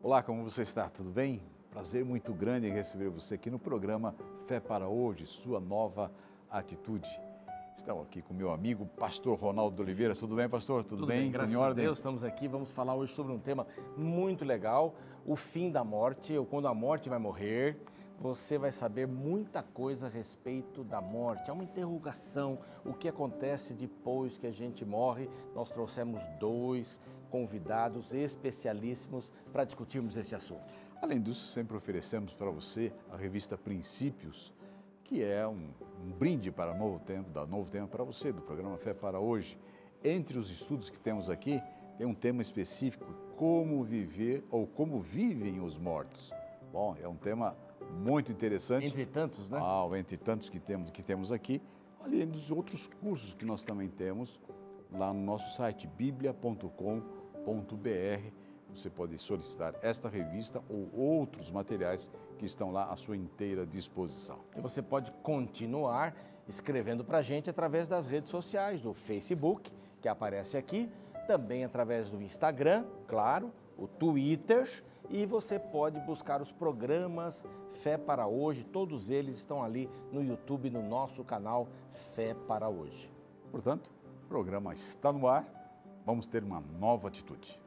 Olá, como você está? Tudo bem? Prazer muito grande em receber você aqui no programa Fé para Hoje, sua nova atitude. Estamos aqui com meu amigo, pastor Ronaldo Oliveira. Tudo bem, pastor? Tudo bem? Graças Tudo em a ordem? Deus, estamos aqui, vamos falar hoje sobre um tema muito legal, o fim da morte, ou quando a morte vai morrer. Você vai saber muita coisa a respeito da morte. É uma interrogação, o que acontece depois que a gente morre. Nós trouxemos dois convidados especialíssimos para discutirmos esse assunto. Além disso, sempre oferecemos para você a revista Princípios, que é um brinde para Novo Tempo para você, do programa Fé para Hoje. Entre os estudos que temos aqui, tem um tema específico, como viver ou como vivem os mortos. Bom, é um tema muito interessante. Entre tantos, né? Entre tantos que temos aqui, além dos outros cursos que nós também temos lá no nosso site biblia.com.br. Você pode solicitar esta revista ou outros materiais que estão lá à sua inteira disposição. E você pode continuar escrevendo para a gente através das redes sociais, do Facebook, que aparece aqui, também através do Instagram, claro, o Twitter, e você pode buscar os programas Fé para Hoje, todos eles estão ali no YouTube, no nosso canal Fé para Hoje. Portanto, o programa está no ar, vamos ter uma nova atitude.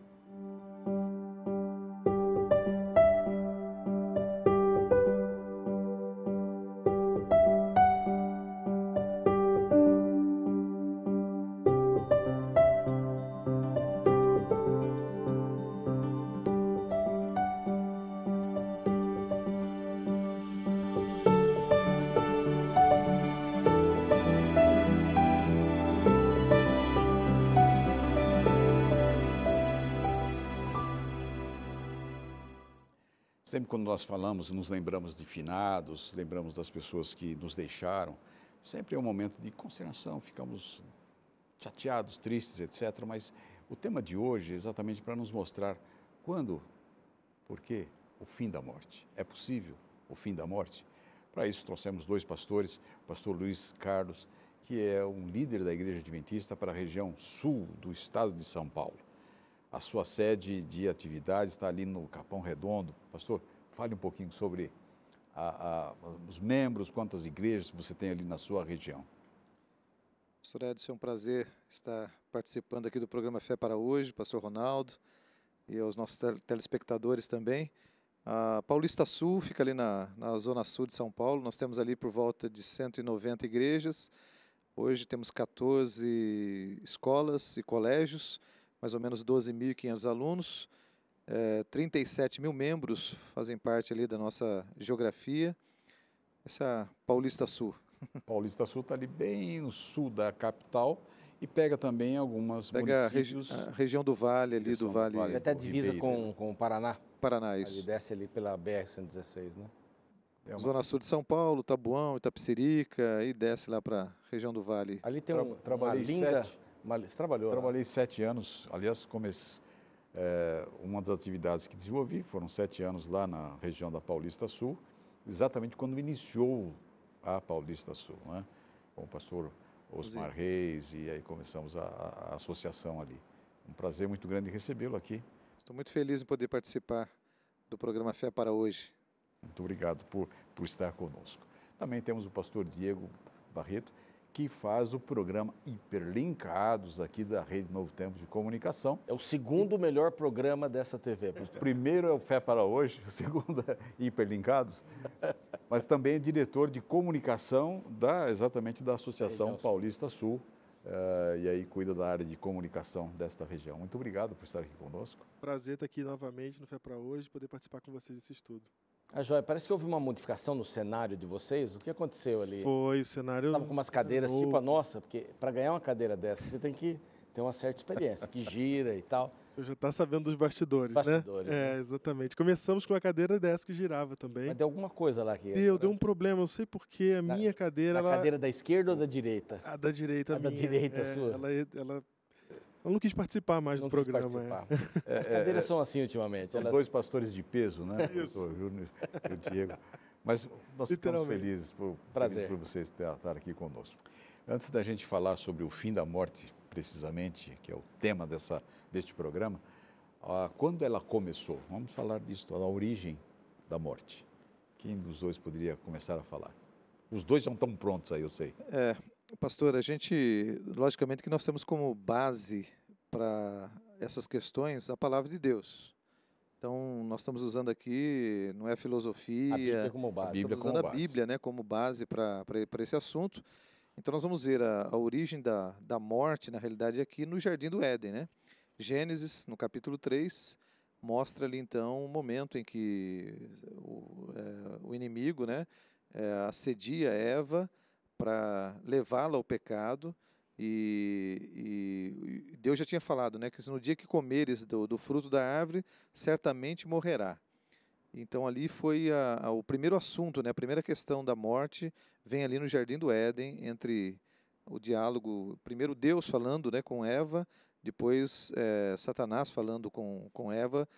Sempre quando nós falamos, nos lembramos de finados, lembramos das pessoas que nos deixaram, sempre é um momento de consternação, ficamos chateados, tristes, etc. Mas o tema de hoje é exatamente para nos mostrar quando, por que o fim da morte. É possível o fim da morte? Para isso trouxemos dois pastores, o pastor Luiz Carlos, que é um líder da Igreja Adventista para a região sul do estado de São Paulo. A sua sede de atividade está ali no Capão Redondo. Pastor, fale um pouquinho sobre os membros, quantas igrejas você tem ali na sua região. Pastor Edson, é um prazer estar participando aqui do programa Fé para Hoje, pastor Ronaldo, e aos nossos telespectadores também. A Paulista Sul fica ali na zona sul de São Paulo. Nós temos ali por volta de 190 igrejas. Hoje temos 14 escolas e colégios, mais ou menos 12.500 alunos, 37 mil membros fazem parte ali da nossa geografia. Essa é a Paulista Sul. Paulista Sul está ali bem no sul da capital e pega também algumas municípios. A região do Vale, ali do Vale. Até divisa com o Paraná. Paraná, isso. Ali desce ali pela BR-116, né? Zona sul de São Paulo, Tabuão, Itapecerica, e desce lá para a região do Vale. Ali tem Trabalhei uma linda... Você trabalhou lá? Trabalhei 7 anos, aliás, uma das atividades que desenvolvi, foram 7 anos lá na região da Paulista Sul, exatamente quando iniciou a Paulista Sul, né? Com o pastor Osmar Reis, e aí começamos a associação ali. Um prazer muito grande recebê-lo aqui. Estou muito feliz em poder participar do programa Fé para Hoje. Muito obrigado por estar conosco. Também temos o pastor Diego Barreto, que faz o programa Hiperlinkados aqui da Rede Novo Tempo de Comunicação. É o segundo melhor programa dessa TV, pastor. O primeiro é o Fé para Hoje, o segundo é Hiperlinkados, mas também é diretor de comunicação exatamente da Associação Paulista Sul, e aí cuida da área de comunicação desta região. Muito obrigado por estar aqui conosco. Prazer estar aqui novamente no Fé para Hoje, poder participar com vocês desse estudo. Joia, parece que houve uma modificação no cenário de vocês. O que aconteceu ali? Foi o cenário... Estavam com umas cadeiras tipo a nossa, porque para ganhar uma cadeira dessa, você tem que ter uma certa experiência, que gira e tal. Você já está sabendo dos bastidores, né? Né? Exatamente. Começamos com uma cadeira dessa que girava também. Mas deu alguma coisa lá que... Deu um problema, não sei porquê, a minha cadeira... A cadeira da esquerda ou da direita? A da direita, da direita, sua. Ela não quis participar mais do programa. As cadeiras são assim ultimamente. São dois pastores de peso, né? O doutor Júnior e o Diego. Mas nós ficamos felizes por você estar aqui conosco. Antes da gente falar sobre o fim da morte, precisamente, que é o tema deste programa, Quando ela começou? Vamos falar disso, da origem da morte. Quem dos dois poderia começar a falar? Os dois já estão prontos aí, eu sei. Pastor, logicamente que nós temos como base para essas questões a palavra de Deus. Então, nós estamos usando aqui, não é filosofia, A Bíblia como base. Bíblia estamos usando como a base. Bíblia, né, como base para esse assunto. Então, nós vamos ver a origem da morte, na realidade, aqui no Jardim do Éden, né? Gênesis, no capítulo 3, mostra ali, então, o momento em que o inimigo, né, assedia Eva para levá-la ao pecado. E Deus já tinha falado, né, que no dia que comeres do fruto da árvore, certamente morrerá. Então ali foi o primeiro assunto, né, a primeira questão da morte vem ali no Jardim do Éden, entre o diálogo, primeiro Deus falando, né, com Eva, depois Satanás falando com Eva,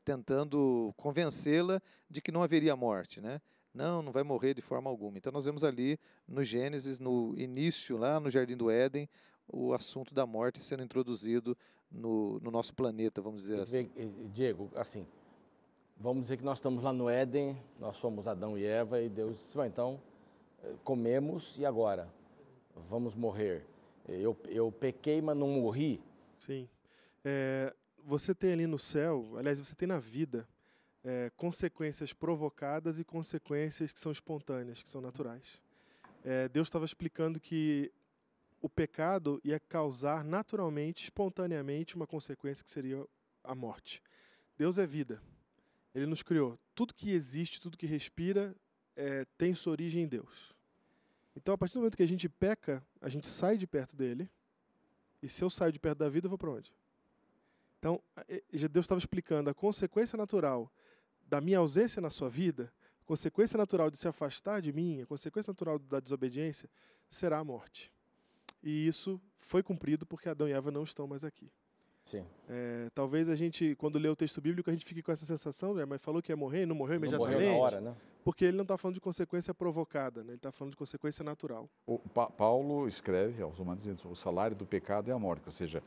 tentando convencê-la de que não haveria morte, né? Não vai morrer de forma alguma. Então nós vemos ali no Gênesis, no início, lá no Jardim do Éden, o assunto da morte sendo introduzido no nosso planeta, vamos dizer assim. Diego, assim, vamos dizer que nós estamos lá no Éden, nós somos Adão e Eva, e Deus disse, então, comemos e agora? Vamos morrer. Eu pequei, mas não morri? Sim. Você tem ali no céu, aliás, você tem na vida, consequências provocadas e consequências que são espontâneas, que são naturais. Deus estava explicando que o pecado ia causar naturalmente, espontaneamente, uma consequência que seria a morte. Deus é vida. Ele nos criou. Tudo que existe, tudo que respira, tem sua origem em Deus. Então, a partir do momento que a gente peca, a gente sai de perto dele. E se eu saio de perto da vida, eu vou para onde? Então, Deus estava explicando a consequência natural da minha ausência na sua vida, a consequência natural de se afastar de mim, a consequência natural da desobediência, será a morte. E isso foi cumprido porque Adão e Eva não estão mais aqui. Sim. Talvez a gente, quando lê o texto bíblico, a gente fique com essa sensação, né? Mas falou que ia morrer e não morreu Não imediatamente. morreu na hora, né? Porque ele não está falando de consequência provocada, né? Ele está falando de consequência natural. Paulo escreve aos Romanos dizendo o salário do pecado é a morte, ou seja,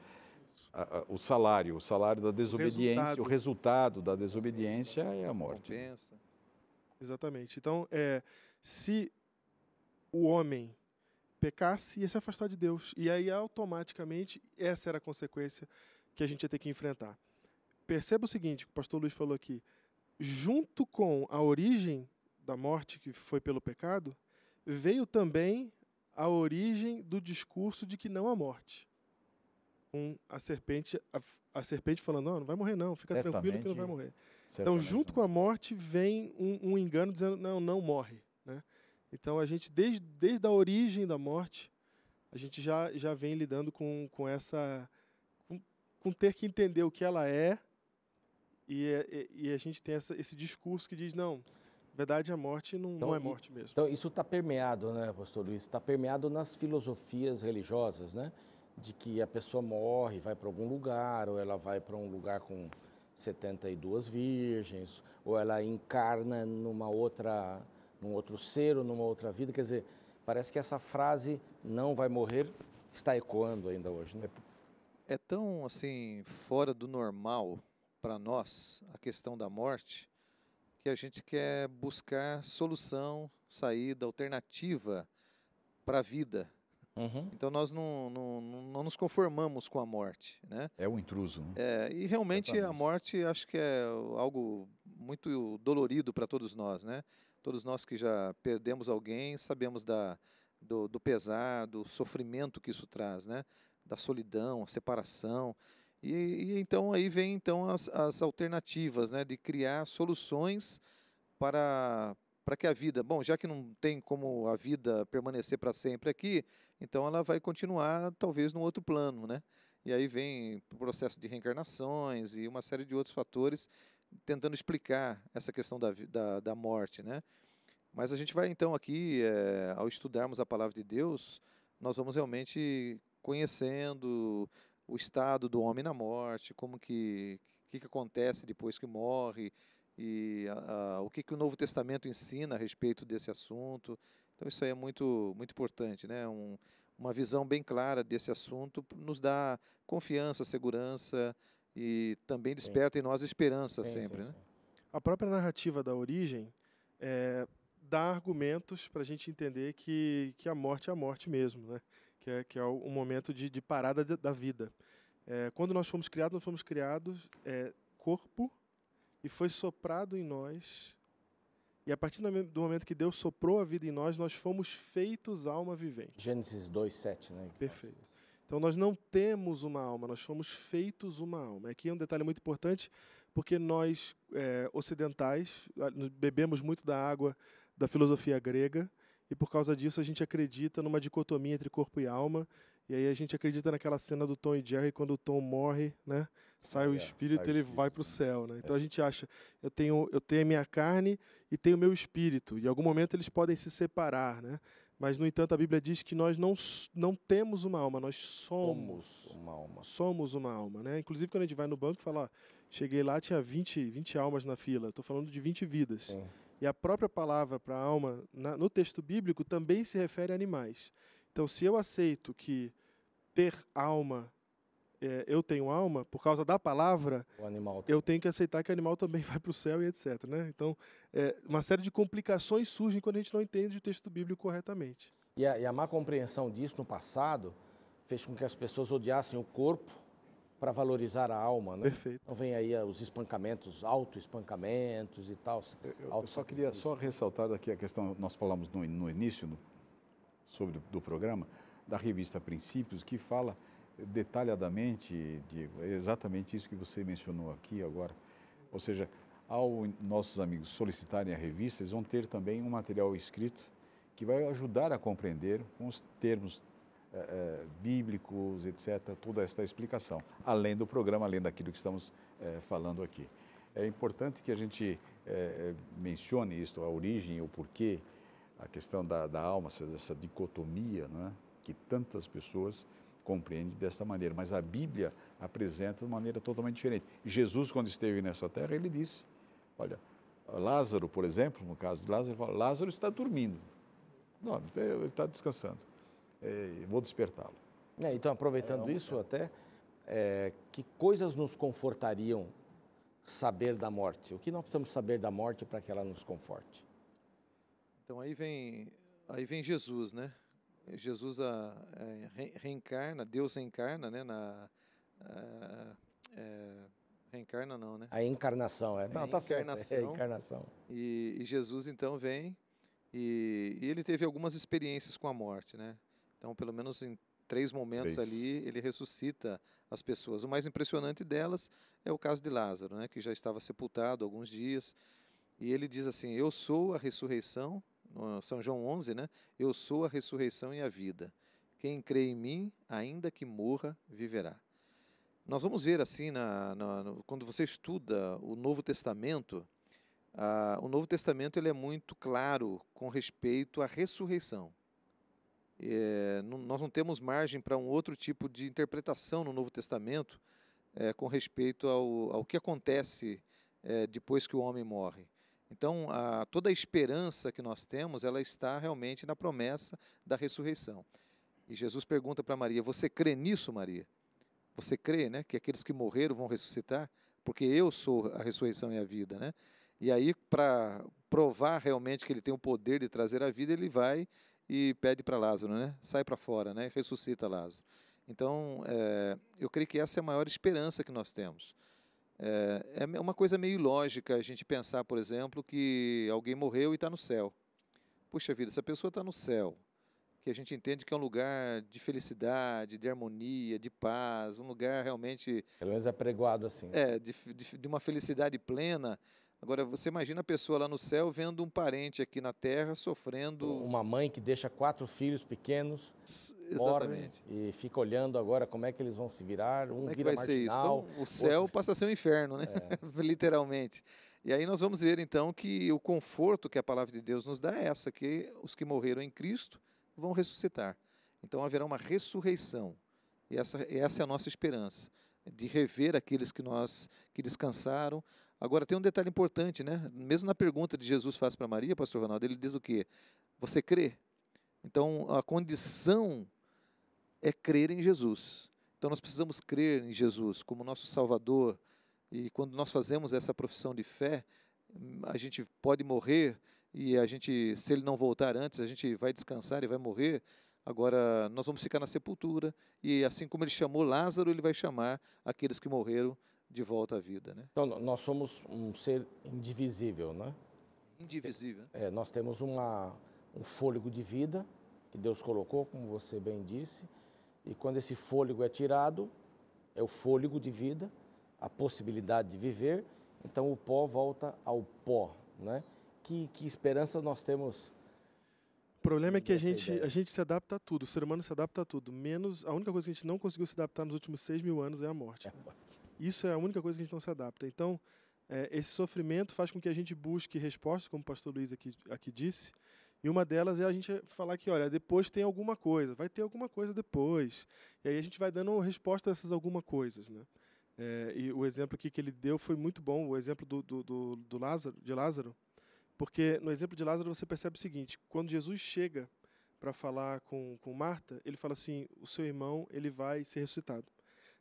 o salário da desobediência, o resultado da desobediência é a morte. Compensa. Exatamente. Então, se o homem pecasse, ia se afastar de Deus. E aí, automaticamente, essa era a consequência que a gente ia ter que enfrentar. Perceba o seguinte, que o pastor Luiz falou aqui. Junto com a origem da morte, que foi pelo pecado, veio também a origem do discurso de que não há morte. A serpente falando, não vai morrer não, fica tranquilo que não vai morrer. Então, junto com a morte, vem um engano dizendo, não morre. Né? Então, a gente, desde a origem da morte, a gente já vem lidando com essa... com ter que entender o que ela é, e a gente tem esse discurso que diz, não, na verdade a morte não é morte mesmo. Então isso está permeado, né, pastor Luiz? Está permeado nas filosofias religiosas, né? De que a pessoa morre, vai para algum lugar, ou ela vai para um lugar com 72 virgens, ou ela encarna num outro ser ou numa outra vida. Quer dizer, parece que essa frase, não vai morrer, está ecoando ainda hoje, né? É tão, assim, fora do normal para nós a questão da morte, que a gente quer buscar solução, saída, alternativa para a vida. Uhum. Então nós não nos conformamos com a morte, né? É o intruso, né? E realmente Exatamente. a morte acho que é algo muito dolorido para todos nós, né? Todos nós que já perdemos alguém sabemos do pesar, do sofrimento que isso traz, né? Da solidão, a separação. E então aí vem então as alternativas, né? De criar soluções para que a vida, bom, já que não tem como a vida permanecer para sempre aqui, então ela vai continuar talvez num outro plano, né? E aí vem o processo de reencarnações e uma série de outros fatores tentando explicar essa questão da morte, né? Mas a gente vai então aqui, ao estudarmos a palavra de Deus, nós vamos realmente conhecendo o estado do homem na morte, como que acontece depois que morre, e o que o Novo Testamento ensina a respeito desse assunto. Então isso aí é muito, muito importante, né? Uma visão bem clara desse assunto nos dá confiança, segurança e também desperta em nós esperança sempre, né? A própria narrativa da origem dá argumentos para a gente entender que a morte é a morte mesmo, né? Que é um momento de parada da vida. Quando nós fomos criados corpo, e foi soprado em nós. E a partir do momento que Deus soprou a vida em nós, nós fomos feitos alma vivente. Gênesis 2:7, né? Perfeito. Então nós não temos uma alma, nós fomos feitos uma alma. Aqui é um detalhe muito importante, porque nós ocidentais bebemos muito da água da filosofia grega, e por causa disso a gente acredita numa dicotomia entre corpo e alma. E aí a gente acredita naquela cena do Tom e Jerry, quando o Tom morre, né? Sai o espírito e ele vai para o céu, né? Então a gente acha, eu tenho a minha carne e tenho o meu espírito. E em algum momento eles podem se separar, né? Mas, no entanto, a Bíblia diz que nós não temos uma alma, nós somos uma alma. Somos uma alma, né? Inclusive, quando a gente vai no banco e fala, ó, cheguei lá, tinha 20 almas na fila. Estou falando de 20 vidas. Sim. E a própria palavra para alma, no texto bíblico, também se refere a animais. Então, se eu aceito que ter alma, eu tenho alma, por causa da palavra, O animal eu tenho que aceitar que o animal também vai para o céu e etc. Né? Então, uma série de complicações surgem quando a gente não entende o texto bíblico corretamente. E a má compreensão disso no passado fez com que as pessoas odiassem o corpo para valorizar a alma, né? Perfeito. Então vem aí os espancamentos, autoespancamentos e tal. Eu só queria ressaltar daqui a questão, nós falamos no início do programa, da revista Princípios, que fala detalhadamente, Diego, exatamente isso que você mencionou aqui agora. Ou seja, ao nossos amigos solicitarem a revista, eles vão ter também um material escrito que vai ajudar a compreender com os termos bíblicos, etc., toda esta explicação, além do programa, além daquilo que estamos falando aqui. É importante que a gente mencione isso, a origem, o porquê, a questão da alma, essa dicotomia, né, que tantas pessoas compreendem desta maneira, mas a Bíblia apresenta de maneira totalmente diferente. Jesus, quando esteve nessa terra, ele disse, olha, Lázaro, por exemplo, no caso de Lázaro, ele fala, Lázaro está dormindo. Não, ele está descansando. Vou despertá-lo. Então, aproveitando isso até, que coisas nos confortariam saber da morte? O que nós precisamos saber da morte para que ela nos conforte? Então aí vem Jesus, né? Jesus reencarna, Deus reencarna, né? Reencarna não, né? A encarnação, não, tá certo, é a encarnação. E Jesus então vem e ele teve algumas experiências com a morte, né? Então, pelo menos em 3 momentos ali, ele ressuscita as pessoas. O mais impressionante delas é o caso de Lázaro, né? Que já estava sepultado há alguns dias. E ele diz assim, eu sou a ressurreição, no São João 11, né? Eu sou a ressurreição e a vida. Quem crê em mim, ainda que morra, viverá. Nós vamos ver assim, quando você estuda o Novo Testamento, o Novo Testamento ele é muito claro com respeito à ressurreição. Nós não temos margem para um outro tipo de interpretação no Novo Testamento com respeito ao que acontece depois que o homem morre. Então, toda a esperança que nós temos, ela está realmente na promessa da ressurreição. E Jesus pergunta para Maria, você crê nisso, Maria? Você crê, né, que aqueles que morreram vão ressuscitar? Porque eu sou a ressurreição e a vida, né? E aí, para provar realmente que ele tem o poder de trazer a vida, ele vai e pede para Lázaro, né? Sai para fora, né? Ressuscita Lázaro. Então, eu creio que essa é a maior esperança que nós temos. É uma coisa meio ilógica a gente pensar, por exemplo, que alguém morreu e está no céu. Puxa vida, essa pessoa está no céu, que a gente entende que é um lugar de felicidade, de harmonia, de paz, um lugar realmente... Pelo menos é pregoado assim. De uma felicidade plena. Agora, você imagina a pessoa lá no céu vendo um parente aqui na terra sofrendo... Uma mãe que deixa 4 filhos pequenos, exatamente, e fica olhando agora como é que eles vão se virar, como é que vira vai ser isso? marginal. Então, o céu passa a ser um inferno, né? Literalmente. E aí nós vamos ver, então, que o conforto que a palavra de Deus nos dá é essa, que os que morreram em Cristo vão ressuscitar. Então, haverá uma ressurreição. E essa é a nossa esperança, de rever aqueles que descansaram. Agora, tem um detalhe importante, né? Mesmo na pergunta de Jesus faz para Maria, pastor Ronaldo, ele diz o quê? Você crê? Então, a condição é crer em Jesus. Então nós precisamos crer em Jesus como nosso Salvador. E quando nós fazemos essa profissão de fé, a gente pode morrer e a gente, se ele não voltar antes, a gente vai descansar e vai morrer. Agora nós vamos ficar na sepultura e assim como ele chamou Lázaro, ele vai chamar aqueles que morreram de volta à vida, né? Então, nós somos um ser indivisível, né? Indivisível. Nós temos um fôlego de vida que Deus colocou, como você bem disse, e quando esse fôlego é tirado, é o fôlego de vida, a possibilidade de viver, então o pó volta ao pó, né? Que esperança nós temos? O problema é que a Essa gente ideia. se adapta a tudo, o ser humano se adapta a tudo, menos a única coisa que a gente não conseguiu se adaptar nos últimos 6.000 anos é a morte. Isso é a única coisa que a gente não se adapta. Então, esse sofrimento faz com que a gente busque respostas, como o pastor Luiz aqui disse, e uma delas é a gente falar que, olha, depois tem alguma coisa, vai ter alguma coisa depois. E aí a gente vai dando resposta a essas alguma coisas, né? E o exemplo aqui que ele deu foi muito bom, o exemplo de Lázaro, porque no exemplo de Lázaro você percebe o seguinte, quando Jesus chega para falar com Marta, ele fala assim, o seu irmão ele vai ser ressuscitado.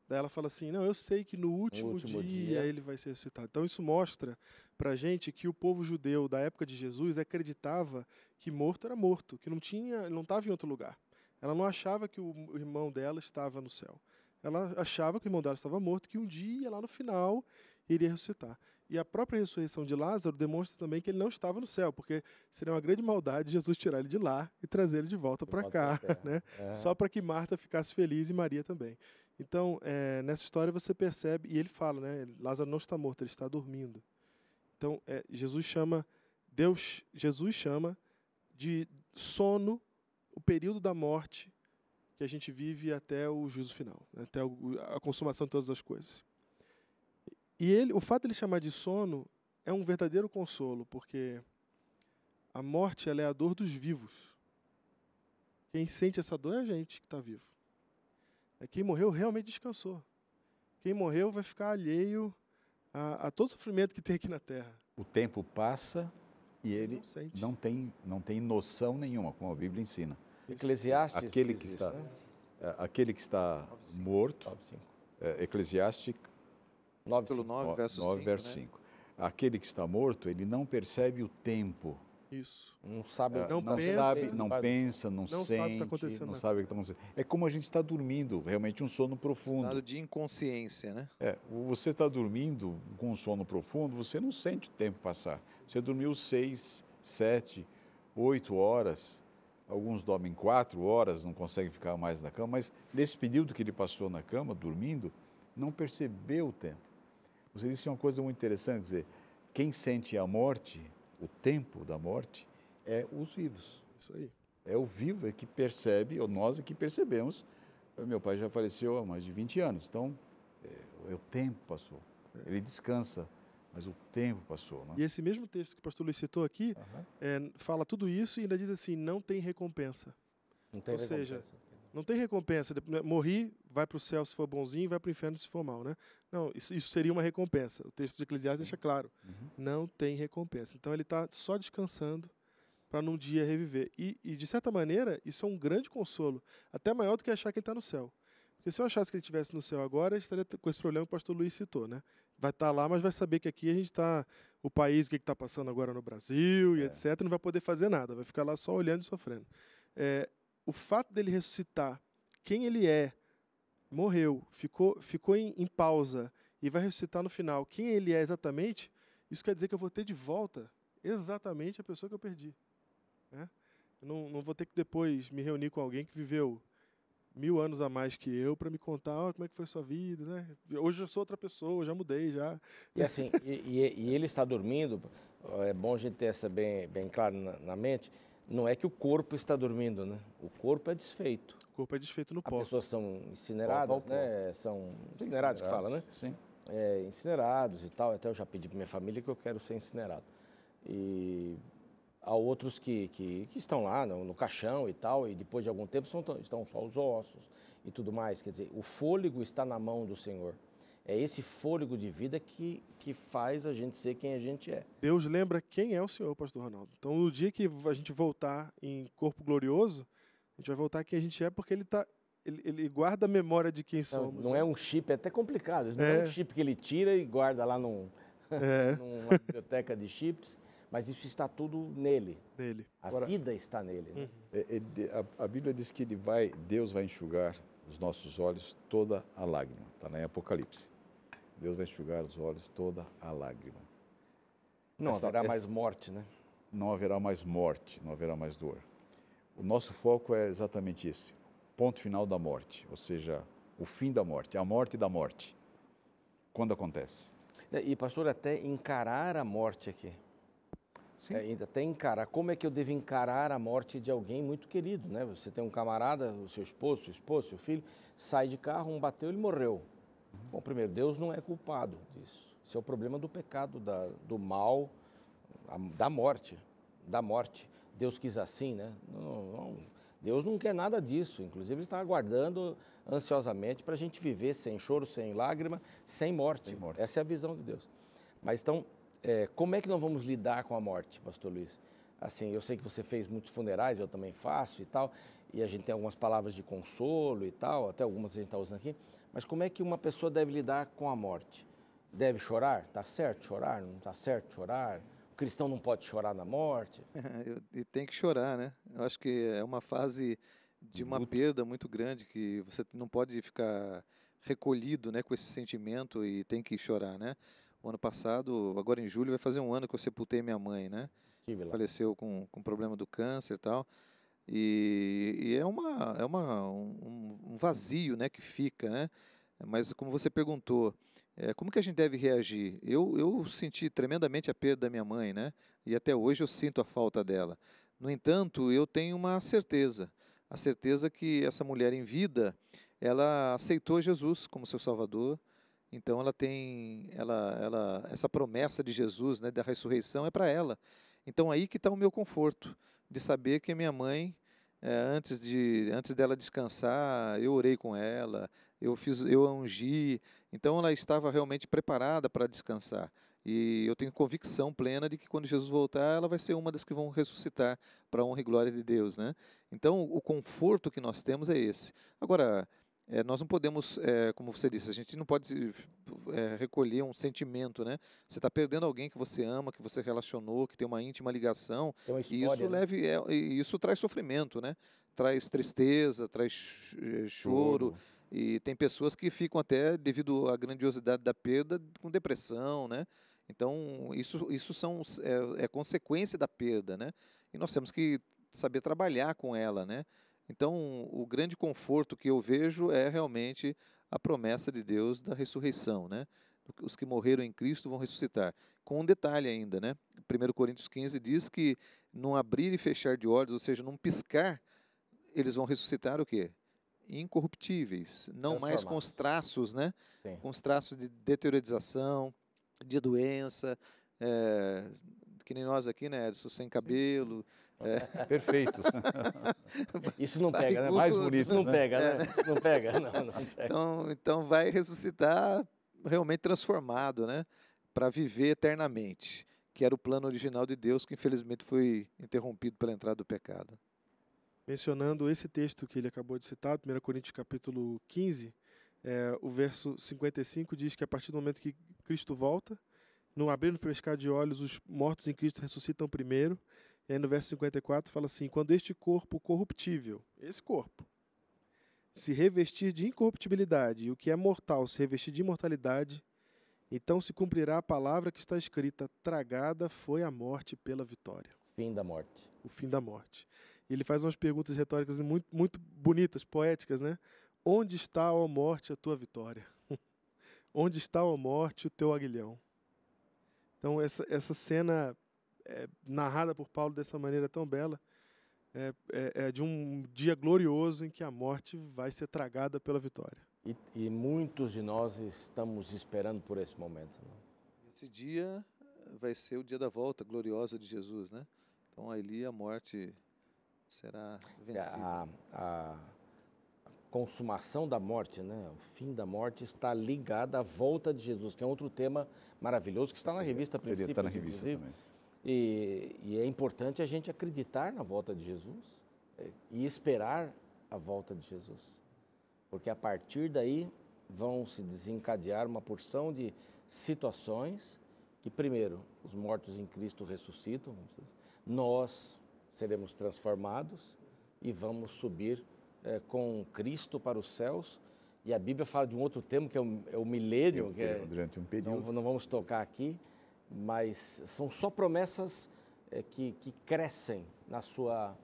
Daí ela fala assim, não, eu sei que no último dia ele vai ser ressuscitado. Então isso mostra para a gente que o povo judeu da época de Jesus acreditava que morto era morto, que não estava em outro lugar. Ela não achava que o irmão dela estava no céu. Ela achava que o irmão dela estava morto, que um dia, lá no final, iria ressuscitar. E a própria ressurreição de Lázaro demonstra também que ele não estava no céu, porque seria uma grande maldade Jesus tirar ele de lá e trazer ele de volta para cá, né? Só para que Marta ficasse feliz e Maria também. Então, nessa história você percebe, e ele fala, né? Lázaro não está morto, ele está dormindo. Então, Jesus chama de sono o período da morte que a gente vive até o juízo final, até a consumação de todas as coisas. E o fato de ele chamar de sono é um verdadeiro consolo, porque a morte ela é a dor dos vivos. Quem sente essa dor é a gente que está vivo. Quem morreu realmente descansou. Quem morreu vai ficar alheio a todo o sofrimento que tem aqui na Terra. O tempo passa e ele Não sente. não tem noção nenhuma, como a Bíblia ensina. Eclesiastes Aquele diz que isso, está, né? aquele que está morto, 9:5. Eclesiastes Pelo 9:5. 9, verso 9, 5, verso né? 5. Aquele que está morto, ele não percebe o tempo. Isso. Não sabe o que Não está pensa, sendo não feito. pensa, não Não sente, sabe o que está acontecendo, não né? sabe o que está acontecendo. É como a gente está dormindo, realmente um sono profundo. Estado de inconsciência, né? Você está dormindo com um sono profundo, você não sente o tempo passar. Você dormiu 6, 7, 8 horas, alguns dormem 4 horas, não conseguem ficar mais na cama, mas nesse período que ele passou na cama, dormindo, não percebeu o tempo. Você disse uma coisa muito interessante, quer dizer, quem sente a morte, o tempo da morte, é os vivos. Isso aí. É o vivo que percebe, ou nós é que percebemos. Meu pai já faleceu há mais de 20 anos, então o tempo passou. Ele descansa, mas o tempo passou. Né? E esse mesmo texto que o pastor Luiz citou aqui, fala tudo isso e ainda diz assim, não tem recompensa. Não tem Ou seja, recompensa. não tem recompensa. Morri, vai para o céu se for bonzinho, vai para o inferno se for mal, né? Não, isso seria uma recompensa. O texto de Eclesiastes deixa claro. Não tem recompensa. Então ele está só descansando para num dia reviver. E, de certa maneira, isso é um grande consolo. Até maior do que achar que ele está no céu. Porque se eu achasse que ele estivesse no céu agora, eu estaria com esse problema que o pastor Luiz citou, né? Vai estar lá, mas vai saber que aqui a gente está... O país, o que está passando agora no Brasil e etc., não vai poder fazer nada. Vai ficar lá só olhando e sofrendo. O fato dele ressuscitar, quem ele é, morreu, ficou em pausa e vai ressuscitar no final, quem ele é exatamente, isso quer dizer que eu vou ter de volta exatamente a pessoa que eu perdi. Né? Eu não vou ter que depois me reunir com alguém que viveu 1000 anos a mais que eu para me contar como é que foi a sua vida. Né? Hoje eu sou outra pessoa, já mudei. Já. E assim, e ele está dormindo, é bom a gente ter essa bem claro na mente, não é que o corpo está dormindo, né? O corpo é desfeito. O corpo é desfeito no As pó. pessoas são incineradas, né? São incinerados que fala, né? Sim. Incinerados e tal. Até eu já pedi para minha família que eu quero ser incinerado. E há outros que estão lá no caixão e tal, e depois de algum tempo estão só os ossos e tudo mais. Quer dizer, o fôlego está na mão do Senhor. É esse fôlego de vida que faz a gente ser quem a gente é. Deus lembra quem é o Senhor, pastor Ronaldo. Então, no dia que a gente voltar em corpo glorioso, a gente vai voltar quem a gente é, porque ele ele guarda a memória de quem Não, somos. não né? é um chip, é até complicado. Não é um chip que ele tira e guarda lá numa biblioteca de chips, mas isso está tudo nele. Dele. A vida está nele. Né? A Bíblia diz que Deus vai enxugar dos nossos olhos toda a lágrima. Está lá em Apocalipse. Deus vai enxugar os olhos toda a lágrima. Não haverá mais morte, né? Não haverá mais morte, não haverá mais dor. O nosso foco é exatamente esse. Ponto final da morte, ou seja, o fim da morte, a morte da morte. Quando acontece? E, pastor, até encarar a morte aqui. Sim. Até encarar. Como é que eu devo encarar a morte de alguém muito querido, né? Você tem um camarada, o seu esposo, sua esposa, seu filho, sai de carro, um bateu, ele morreu. Bom, primeiro, Deus não é culpado disso. Isso é o problema do pecado, do mal, da morte. Deus quis assim, né? Não, Deus não quer nada disso. Inclusive, Ele está aguardando ansiosamente para a gente viver sem choro, sem lágrima, sem morte. Essa é a visão de Deus. Mas então, como é que nós vamos lidar com a morte, pastor Luiz? Assim, eu sei que você fez muitos funerais, eu também faço e tal, e a gente tem algumas palavras de consolo e tal, até algumas a gente está usando aqui, mas como é que uma pessoa deve lidar com a morte? Deve chorar? Está certo chorar? Não está certo chorar? O cristão não pode chorar na morte? E tem que chorar, né? Eu acho que é uma fase de uma perda muito grande, que você não pode ficar recolhido, né, com esse sentimento e tem que chorar, né? O ano passado, agora em julho, vai fazer um ano que eu sepultei minha mãe, né? Estive lá. Faleceu com problema do câncer e tal. E é um vazio, né, que fica, né? Mas como você perguntou, como que a gente deve reagir? Eu senti tremendamente a perda da minha mãe, né? E até hoje eu sinto a falta dela. No entanto, eu tenho uma certeza, a certeza que essa mulher em vida, ela aceitou Jesus como seu Salvador. Então ela tem, essa promessa de Jesus, né, da ressurreição é para ela. Então aí que está o meu conforto, de saber que a minha mãe, antes dela descansar, eu orei com ela, eu a ungi, então ela estava realmente preparada para descansar. E eu tenho convicção plena de que quando Jesus voltar, ela vai ser uma das que vão ressuscitar para a honra e glória de Deus, né? Então o conforto que nós temos é esse. Agora, nós não podemos, como você disse, a gente não pode recolher um sentimento, né? Você está perdendo alguém que você ama, que você relacionou, que tem uma íntima ligação, Tem uma e história, isso traz sofrimento, né? Traz tristeza, traz choro, e tem pessoas que ficam até, devido à grandiosidade da perda, com depressão, né? Então, isso é consequência da perda, né? E nós temos que saber trabalhar com ela, né? Então, o grande conforto que eu vejo é realmente a promessa de Deus da ressurreição, né? Os que morreram em Cristo vão ressuscitar. Com um detalhe ainda, né? 1 Coríntios 15 diz que num abrir e fechar de olhos, ou seja, num piscar, eles vão ressuscitar o quê? Incorruptíveis, não mais com os traços, né? Sim. Com os traços de deteriorização, de doença, que nem nós aqui, né, Edson, sem cabelo. Perfeitos. Isso não pega, né? Mais bonito, Isso não né? pega, né? Isso não pega, não pega. Então vai ressuscitar realmente transformado, né? Para viver eternamente, que era o plano original de Deus, que infelizmente foi interrompido pela entrada do pecado. Mencionando esse texto que ele acabou de citar, 1 Coríntios capítulo 15, o verso 55 diz que a partir do momento que Cristo volta, no abrir e no frescar de olhos, os mortos em Cristo ressuscitam primeiro. E aí no verso 54 fala assim, quando este corpo corruptível, esse corpo, se revestir de incorruptibilidade, e o que é mortal se revestir de imortalidade, então se cumprirá a palavra que está escrita, tragada foi a morte pela vitória. Fim da morte. O fim da morte. E ele faz umas perguntas retóricas muito, muito bonitas, poéticas, né? Onde está, ó morte, a tua vitória? Onde está, ó morte, o teu aguilhão? Então, essa cena narrada por Paulo dessa maneira tão bela é de um dia glorioso em que a morte vai ser tragada pela vitória. E muitos de nós estamos esperando por esse momento. Né? Esse dia vai ser o dia da volta gloriosa de Jesus, né? Então, ali a morte será vencida. A consumação da morte, né? O fim da morte está ligado à volta de Jesus, que é outro tema maravilhoso que está na revista Princípios, está na revista também. E é importante a gente acreditar na volta de Jesus e esperar a volta de Jesus. Porque a partir daí vão se desencadear uma porção de situações que, primeiro, os mortos em Cristo ressuscitam, nós seremos transformados e vamos subir com Cristo para os céus. E a Bíblia fala de um outro termo, que é o milênio, que é, durante um período. não vamos tocar aqui, mas são só promessas que crescem na sua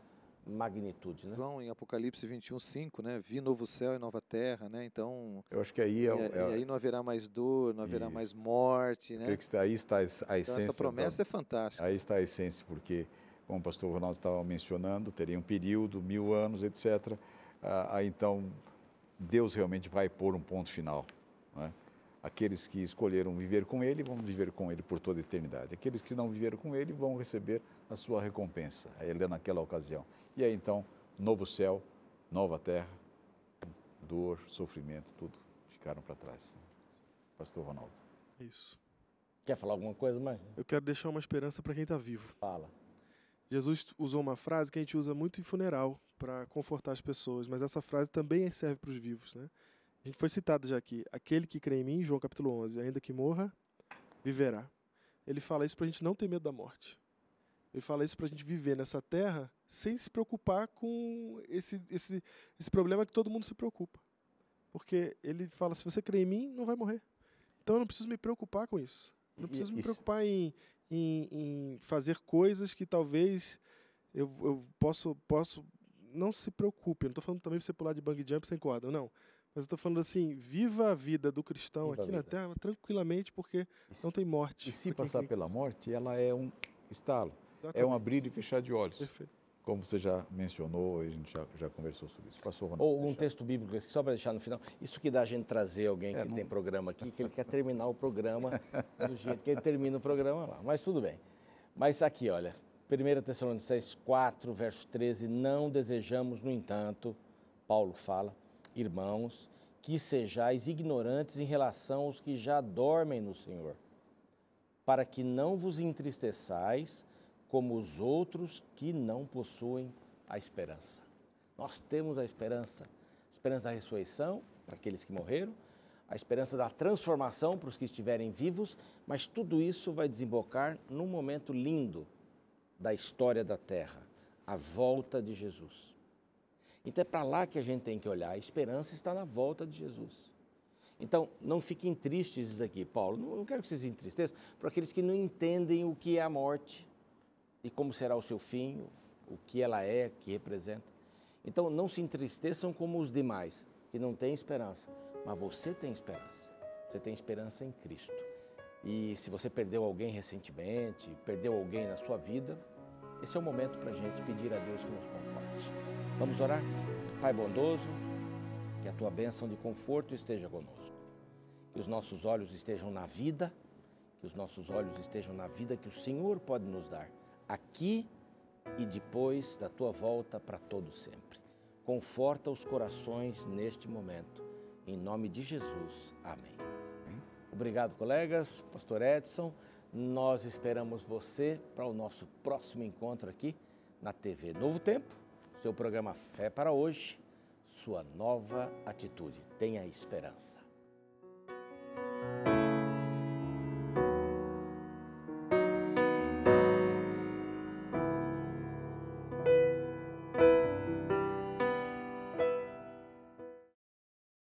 magnitude, né? João, em Apocalipse 21:5, né? Vi novo céu e nova terra, né? Então, Eu acho que aí e aí não haverá mais dor, não haverá mais morte, né? creio que aí está a Então, essência. essa promessa é fantástica. Aí está a essência, porque, como o pastor Ronaldo estava mencionando, teria um período, 1000 anos, etc. Aí então, Deus realmente vai pôr um ponto final, né? Aqueles que escolheram viver com Ele, vão viver com Ele por toda a eternidade. Aqueles que não viveram com Ele, vão receber a sua recompensa, Ele naquela ocasião. E aí então, novo céu, nova terra, dor, sofrimento, tudo ficaram para trás. Pastor Ronaldo. Isso. Quer falar alguma coisa mais? Eu quero deixar uma esperança para quem está vivo. Fala. Jesus usou uma frase que a gente usa muito em funeral para confortar as pessoas, mas essa frase também serve para os vivos, né? A gente foi citado já aqui. Aquele que crê em mim, João capítulo 11, ainda que morra, viverá. Ele fala isso para a gente não ter medo da morte. Ele fala isso para a gente viver nessa terra sem se preocupar com esse problema que todo mundo se preocupa. Porque ele fala, se você crê em mim, não vai morrer. Então eu não preciso me preocupar com isso. Não preciso me preocupar em fazer coisas que talvez eu posso... Não se preocupe. Eu não estou falando também para você pular de bungee jump sem corda, não. Mas eu estou falando assim, viva a vida do cristão aqui na terra tranquilamente, porque não tem morte. E se passar pela morte, ela é um estalo. Exatamente. É um abrir e fechar de olhos. Perfeito. Como você já mencionou, a gente já conversou sobre isso. Passou, Ronaldo. Ou um texto bíblico, só para deixar no final. Isso que dá a gente trazer alguém que tem programa aqui, que ele quer terminar o programa do jeito que ele termina o programa lá. Mas tudo bem. Mas aqui, olha, 1 Tessalonicenses 4, verso 13, não desejamos, no entanto, Paulo fala, irmãos, que sejais ignorantes em relação aos que já dormem no Senhor, para que não vos entristeçais como os outros que não possuem a esperança. Nós temos a esperança da ressurreição para aqueles que morreram, a esperança da transformação para os que estiverem vivos, mas tudo isso vai desembocar num momento lindo da história da Terra, a volta de Jesus. Então é para lá que a gente tem que olhar, a esperança está na volta de Jesus. Então, não fiquem tristes aqui, Paulo, não quero que vocês se entristeçam por aqueles que não entendem o que é a morte e como será o seu fim, o que ela é, o que representa. Então, não se entristeçam como os demais, que não têm esperança, mas você tem esperança. Você tem esperança em Cristo. E se você perdeu alguém recentemente, perdeu alguém na sua vida, esse é o momento para a gente pedir a Deus que nos conforte. Vamos orar? Pai bondoso, que a Tua bênção de conforto esteja conosco. Que os nossos olhos estejam na vida, que os nossos olhos estejam na vida que o Senhor pode nos dar, aqui e depois da Tua volta para todo sempre. Conforta os corações neste momento. Em nome de Jesus. Amém. Obrigado, colegas. Pastor Edson, nós esperamos você para o nosso próximo encontro aqui na TV Novo Tempo, seu programa Fé para Hoje, sua nova atitude. Tenha esperança.